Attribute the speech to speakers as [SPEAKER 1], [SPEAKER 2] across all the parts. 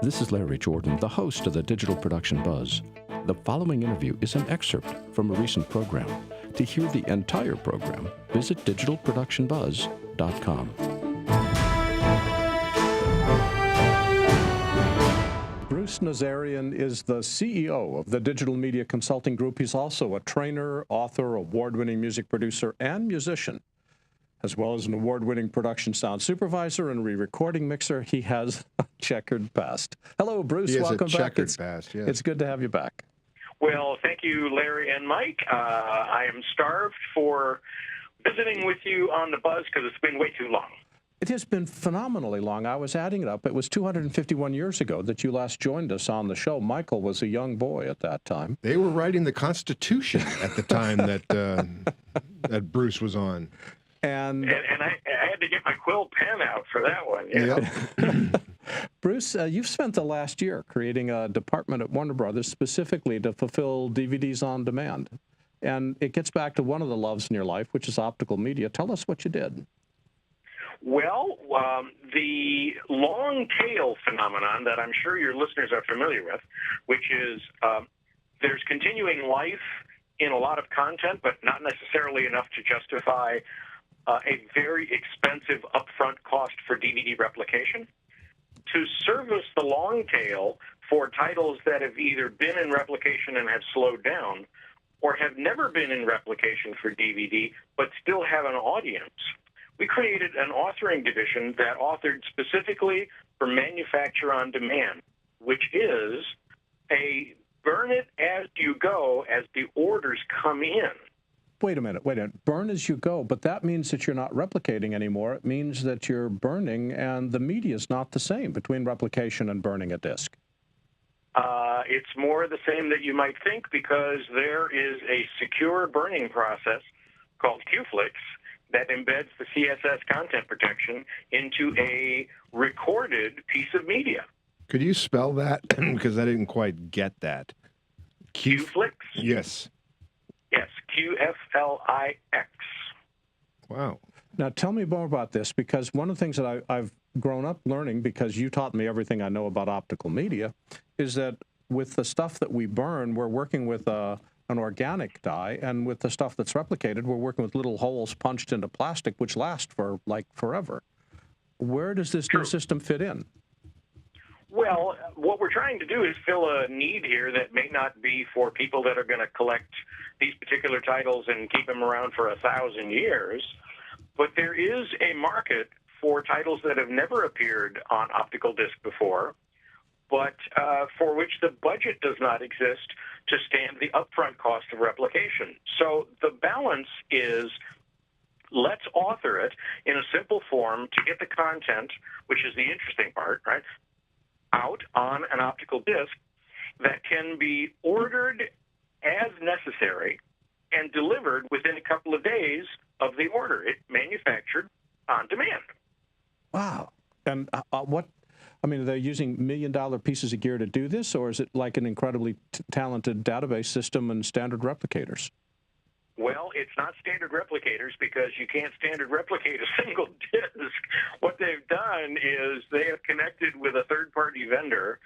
[SPEAKER 1] This is Larry Jordan, the host of the Digital Production Buzz. The following interview is an excerpt from a recent program. To hear the entire program, visit digitalproductionbuzz.com. Bruce Nazarian is the CEO of the Digital Media Consulting Group. He's also a trainer, author, award-winning music producer, and musician, as well as an award-winning production sound supervisor and re-recording mixer. He has a checkered past. Hello, Bruce. Welcome back. It's good to have you back.
[SPEAKER 2] Well, thank you, Larry and Mike. I am starved for visiting with you on the Buzz because it's been way too long.
[SPEAKER 1] It has been phenomenally long. I was adding it up. It was 251 years ago that you last joined us on the show. Michael was a young boy at that time.
[SPEAKER 3] They were writing the Constitution at the time that that Bruce was on.
[SPEAKER 2] And I had to get my quill pen out for that one. Yeah.
[SPEAKER 1] Bruce, you've spent the last year creating a department at Warner Brothers specifically to fulfill DVDs on demand. And it gets back to one of the loves in your life, which is optical media. Tell us what you did.
[SPEAKER 2] Well, the long tail phenomenon that I'm sure your listeners are familiar with, which is there's continuing life in a lot of content, but not necessarily enough to justify a very expensive upfront cost for DVD replication. To service the long tail for titles that have either been in replication and have slowed down, or have never been in replication for DVD, but still have an audience, we created an authoring division that authored specifically for manufacture on demand, which is a burn it as you go as the orders come in.
[SPEAKER 1] Wait a minute. Burn as you go, but that means that you're not replicating anymore. It means that you're burning, and the media is not the same between replication and burning a disc.
[SPEAKER 2] It's more the same that you might think, because there is a secure burning process called QFlix that embeds the CSS content protection into a recorded piece of media.
[SPEAKER 3] Could you spell that? Because I didn't quite get that.
[SPEAKER 2] QFlix?
[SPEAKER 3] Yes.
[SPEAKER 2] Yes, QFLIX.
[SPEAKER 3] Wow.
[SPEAKER 1] Now, tell me more about this, because one of the things that I've grown up learning, because you taught me everything I know about optical media, is that with the stuff that we burn, we're working with an organic dye, and with the stuff that's replicated, we're working with little holes punched into plastic, which last for, like, forever. Where does this new system fit in?
[SPEAKER 2] Well, what we're trying to do is fill a need here that may not be for people that are going to collect these particular titles and keep them around for 1,000 years, but there is a market for titles that have never appeared on optical disc before, but for which the budget does not exist to stand the upfront cost of replication. So the balance is, let's author it in a simple form to get the content, which is the interesting part, right, out on an optical disc that can be ordered as necessary and delivered within a couple of days of the order. It manufactured on demand.
[SPEAKER 1] Wow. And are they using million-dollar pieces of gear to do this, or is it like an incredibly talented database system and standard replicators?
[SPEAKER 2] Well, it's not standard replicators, because you can't standard replicate a single disc. What they've done is they have connected with a third-party vendor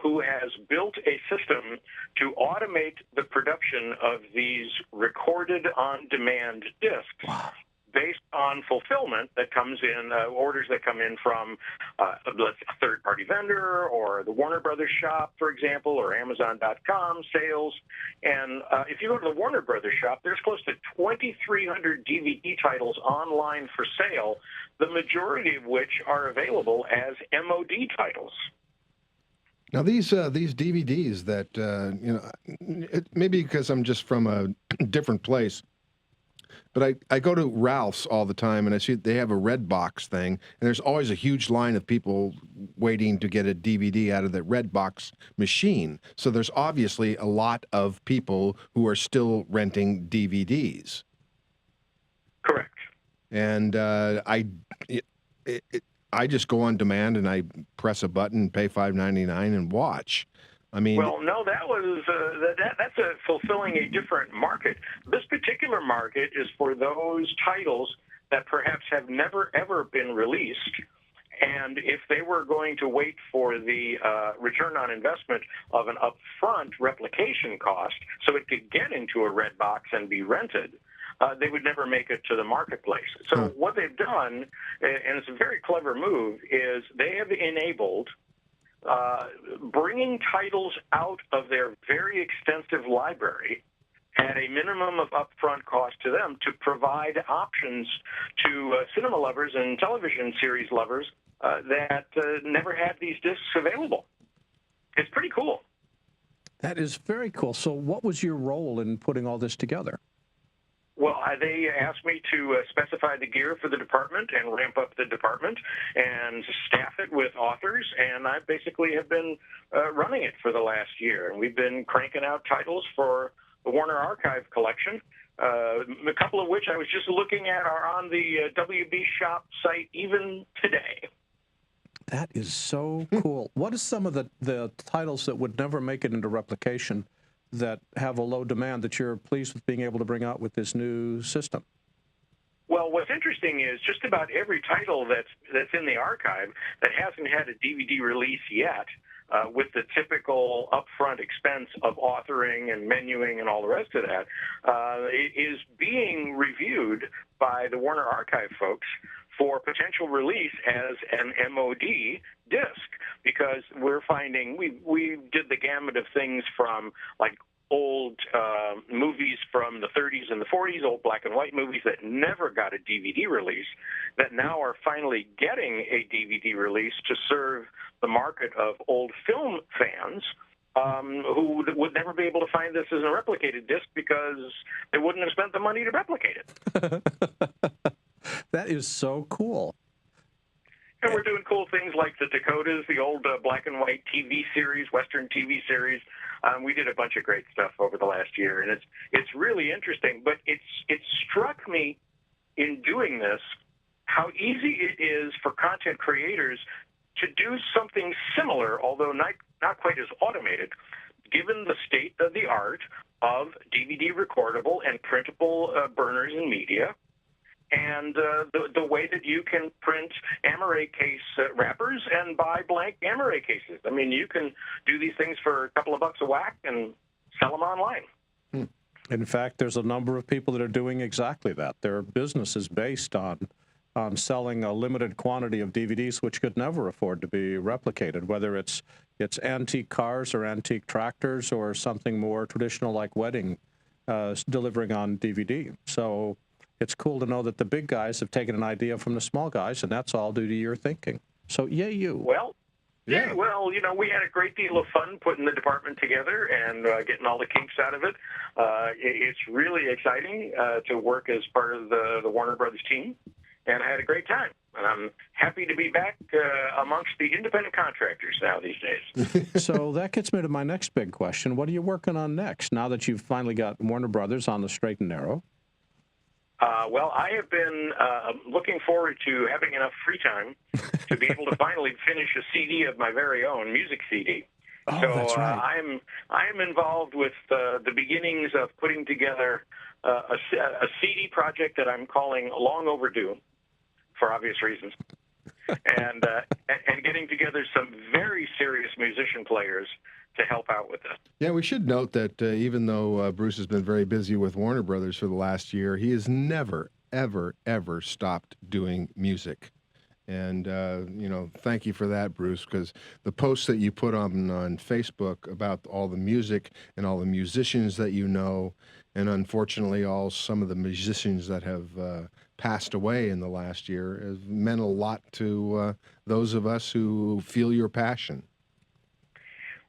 [SPEAKER 2] who has built a system to automate the production of these recorded on-demand discs.
[SPEAKER 1] Wow.
[SPEAKER 2] Based on fulfillment that comes in, orders that come in from a third-party vendor or the Warner Brothers shop, for example, or Amazon.com sales. And if you go to the Warner Brothers shop, there's close to 2,300 DVD titles online for sale, the majority of which are available as MOD titles.
[SPEAKER 3] Now, these DVDs that, maybe because I'm just from a different place, but I go to Ralph's all the time, and I see they have a red box thing, and there's always a huge line of people waiting to get a DVD out of the red box machine. So there's obviously a lot of people who are still renting DVDs.
[SPEAKER 2] Correct.
[SPEAKER 3] And I just go on demand, and I press a button, pay $5.99, and watch. I mean,
[SPEAKER 2] well, no, that was that's fulfilling a different market. This particular market is for those titles that perhaps have never ever been released, And if they were going to wait for the return on investment of an upfront replication cost so it could get into a red box and be rented, they would never make it to the marketplace. So what they've done, and it's a very clever move, is they have enabled bringing titles out of their very extensive library at a minimum of upfront cost to them to provide options to cinema lovers and television series lovers that never had these discs available. It's pretty cool.
[SPEAKER 1] That is very cool. So what was your role in putting all this together?
[SPEAKER 2] Well, they asked me to specify the gear for the department and ramp up the department and staff it with authors, and I basically have been running it for the last year. And we've been cranking out titles for the Warner Archive collection, a couple of which I was just looking at are on the WB Shop site even today.
[SPEAKER 1] That is so cool. What are some of the titles that would never make it into replication that have a low demand that you're pleased with being able to bring out with this new system?
[SPEAKER 2] Well, what's interesting is just about every title that's in the archive that hasn't had a DVD release yet, with the typical upfront expense of authoring and menuing and all the rest of that, is being reviewed by the Warner Archive folks for potential release as an MOD disc, because we're finding we did the gamut of things from like old movies from the 30s and the 40s, old black and white movies that never got a DVD release, that now are finally getting a DVD release to serve the market of old film fans who would never be able to find this as a replicated disc because they wouldn't have spent the money to replicate it.
[SPEAKER 1] That is so cool.
[SPEAKER 2] And we're doing cool things like the Dakotas, the old black and white TV series, Western TV series. We did a bunch of great stuff over the last year, and it's really interesting. But it struck me in doing this how easy it is for content creators to do something similar, although not quite as automated, given the state of the art of DVD recordable and printable burners and media, and the way that you can print Amaray case wrappers and buy blank Amaray cases. I mean, you can do these things for a couple of bucks a whack and sell them online.
[SPEAKER 1] In fact, there's a number of people that are doing exactly that. Their business is based on selling a limited quantity of DVDs which could never afford to be replicated, whether it's antique cars or antique tractors or something more traditional like wedding delivering on DVD. So it's cool to know that the big guys have taken an idea from the small guys, and that's all due to your thinking. So, yay you.
[SPEAKER 2] Well, yeah. Well, we had a great deal of fun putting the department together and getting all the kinks out of it. It's really exciting to work as part of the Warner Brothers team, and I had a great time. And I'm happy to be back amongst the independent contractors now these days.
[SPEAKER 1] So that gets me to my next big question. What are you working on next, now that you've finally got Warner Brothers on the straight and narrow?
[SPEAKER 2] Well, I have been looking forward to having enough free time to be able to finally finish a CD of my very own, music CD.
[SPEAKER 1] Oh,
[SPEAKER 2] so
[SPEAKER 1] that's right.
[SPEAKER 2] I am involved with the beginnings of putting together a CD project that I'm calling Long Overdue, for obvious reasons, and getting together some very serious musician players to help out with this.
[SPEAKER 3] Yeah, we should note that even though Bruce has been very busy with Warner Brothers for the last year, he has never, ever, ever stopped doing music. And, thank you for that, Bruce, because the posts that you put on Facebook about all the music and all the musicians that you know, and unfortunately some of the musicians that have passed away in the last year, has meant a lot to those of us who feel your passion.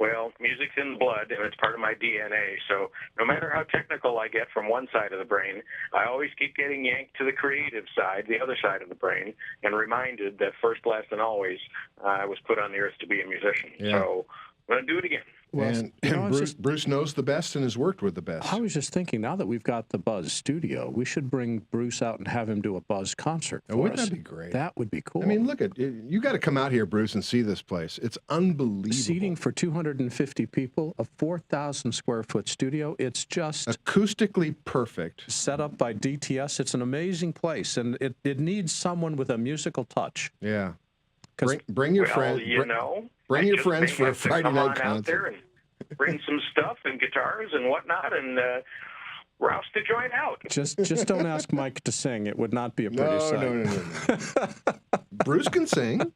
[SPEAKER 2] Well, music's in the blood, and it's part of my DNA. So no matter how technical I get from one side of the brain, I always keep getting yanked to the creative side, the other side of the brain, and reminded that first, last, and always, I was put on the earth to be a musician. Yeah. So I'm going to do it again.
[SPEAKER 3] Well, and Bruce knows the best and has worked with the best.
[SPEAKER 1] I was just thinking, now that we've got the Buzz studio, we should bring Bruce out and have him do a Buzz concert for us.
[SPEAKER 3] Wouldn't that be great?
[SPEAKER 1] That would be cool.
[SPEAKER 3] I mean, look at it. You got to come out here, Bruce, and see this place. It's unbelievable.
[SPEAKER 1] Seating for 250 people, a 4,000 square foot studio. It's just
[SPEAKER 3] acoustically perfect.
[SPEAKER 1] Set up by DTS. It's an amazing place, and it needs someone with a musical touch.
[SPEAKER 3] Yeah. Bring your
[SPEAKER 2] Well,
[SPEAKER 3] friends.
[SPEAKER 2] you know,
[SPEAKER 3] Bring
[SPEAKER 2] I
[SPEAKER 3] your
[SPEAKER 2] just
[SPEAKER 3] friends
[SPEAKER 2] may
[SPEAKER 3] for a
[SPEAKER 2] have to
[SPEAKER 3] Friday
[SPEAKER 2] come
[SPEAKER 3] night
[SPEAKER 2] on out
[SPEAKER 3] concert.
[SPEAKER 2] there and bring some stuff and guitars and whatnot, and Rouse to join out.
[SPEAKER 1] Just don't ask Mike to sing. It would not be a pretty sight.
[SPEAKER 3] No. Bruce can sing.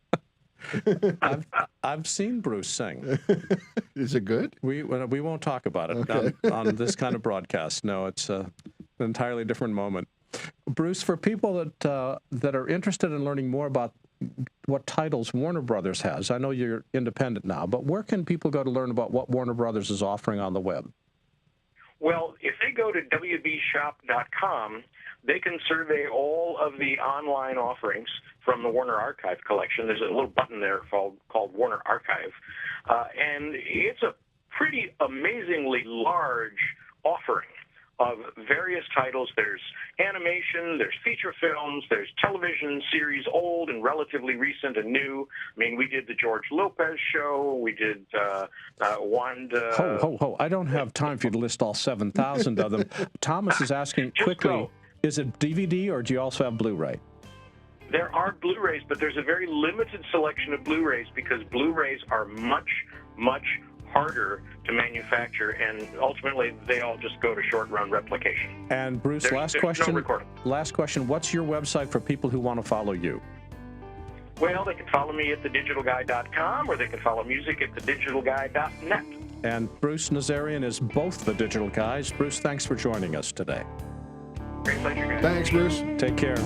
[SPEAKER 1] I've seen Bruce sing.
[SPEAKER 3] Is it good?
[SPEAKER 1] We won't talk about it on this kind of broadcast. No, it's an entirely different moment. Bruce, for people that are interested in learning more about what titles Warner Brothers has, I know you're independent now, but where can people go to learn about what Warner Brothers is offering on the web?
[SPEAKER 2] Well, if they go to wbshop.com, they can survey all of the online offerings from the Warner Archive collection. There's a little button there called Warner Archive, and it's a pretty amazingly large offering of various titles. There's animation, there's feature films, there's television series, old and relatively recent and new. I mean, we did the George Lopez show. We did Wanda.
[SPEAKER 1] Ho. I don't have time for you to list all 7,000 of them. Thomas is asking quickly, is it DVD or do you also have Blu-ray?
[SPEAKER 2] There are Blu-rays, but there's a very limited selection of Blu-rays because Blu-rays are much, much harder to manufacture, and ultimately they all just go to short-run replication.
[SPEAKER 1] And Bruce, last question. What's your website for people who want to follow you?
[SPEAKER 2] Well, they can follow me at thedigitalguy.com, or they can follow music at thedigitalguy.net.
[SPEAKER 1] And Bruce Nazarian is both the Digital Guys. Bruce, thanks for joining us today.
[SPEAKER 2] Great pleasure, guys.
[SPEAKER 3] Thanks, Bruce.
[SPEAKER 1] Take care.